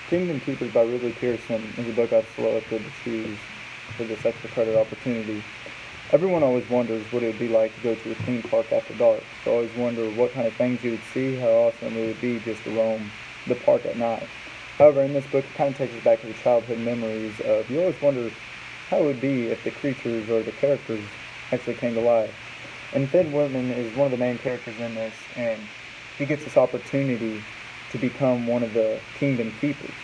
Kingdom Keepers by Ridley Pearson is a book I've selected to choose for this extra credit opportunity. Everyone always wonders what it would be like to go to a theme park after dark. They always wonder what kind of things you would see, how awesome it would be just to roam the park at night. However, in this book, it kind of takes us back to the childhood memories of you always wonder how it would be if the creatures or the characters actually came to life. And Finn Whitman is one of the main characters in this, and he gets this opportunity to become one of the Kingdom Keepers.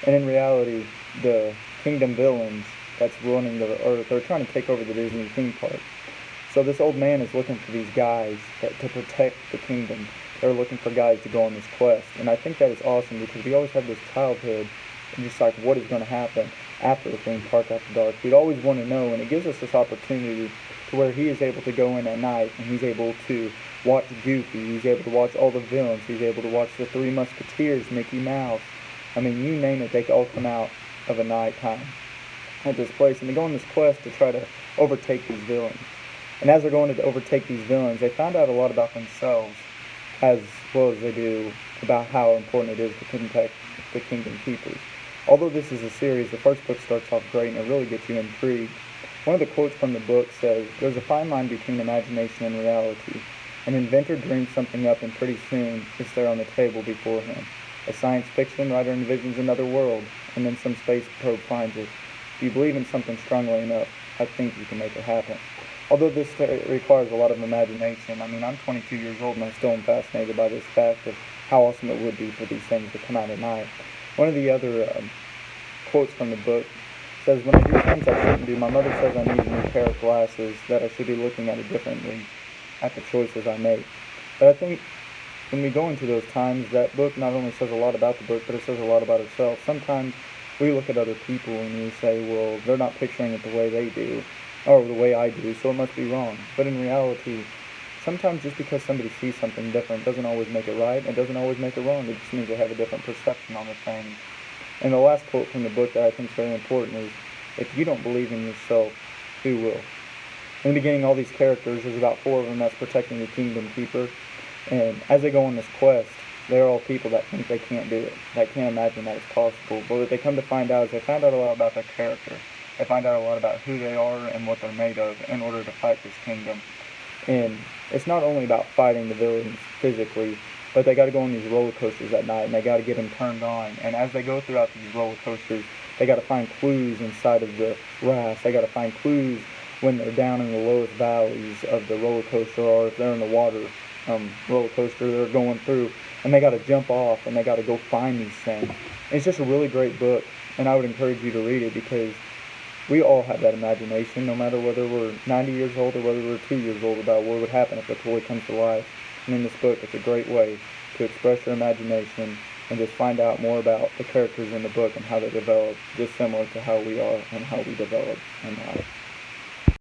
And in reality, the Kingdom villains that's running the earth, they're trying to take over the Disney theme park. So this old man is looking for these guys to protect the kingdom. They're looking for guys to go on this quest. And I think that is awesome because we always have this childhood and just like what is going to happen after the theme park after dark. We'd always want to know, and it gives us this opportunity to where he is able to go in at night and he's able to watch Goofy, he's able to watch all the villains, he's able to watch the Three Musketeers, Mickey Mouse. I mean, you name it, they all come out of a night time at this place, and they go on this quest to try to overtake these villains. And as they're going to overtake these villains, they find out a lot about themselves, as well as they do about how important it is to protect the Kingdom Keepers. Although this is a series, the first book starts off great and it really gets you intrigued. One of the quotes from the book says, "There's a fine line between imagination and reality. An inventor dreams something up and pretty soon it's there on the table before him. A science fiction writer envisions another world, and then some space probe finds it. If you believe in something strongly enough, I think you can make it happen." Although this requires a lot of imagination, I mean, I'm 22 years old and I still am fascinated by this fact of how awesome it would be for these things to come out at night. One of the other quotes from the book says, "When I do things I shouldn't do, my mother says I need a new pair of glasses, that I should be looking at it differently at the choices I make." But I think when we go into those times, that book not only says a lot about the book, but it says a lot about itself. Sometimes we look at other people and we say, well, they're not picturing it the way they do, or the way I do, so it must be wrong. But in reality, sometimes just because somebody sees something different doesn't always make it right, and doesn't always make it wrong. It just means they have a different perception on the thing. And the last quote from the book that I think is very important is, "If you don't believe in yourself, who will?" In the beginning, all these characters, there's about 4 of them that's protecting the Kingdom Keeper. And as they go on this quest, they're all people that think they can't do it, that can't imagine that it's possible. But what they come to find out is they find out a lot about their character. They find out a lot about who they are and what they're made of in order to fight this kingdom. And it's not only about fighting the villains physically, but they got to go on these roller coasters at night, and they got to get them turned on. And as they go throughout these roller coasters, they got to find clues inside of the rafts. They got to find clues when they're down in the lowest valleys of the roller coaster, or if they're in the water roller coaster they're going through, and they got to jump off and they got to go find these things. And it's just a really great book, and I would encourage you to read it because we all have that imagination, no matter whether we're 90 years old or whether we're 2 years old, about what would happen if a toy comes to life. And in this book, it's a great way to express your imagination and just find out more about the characters in the book and how they develop, just similar to how we are and how we develop in life.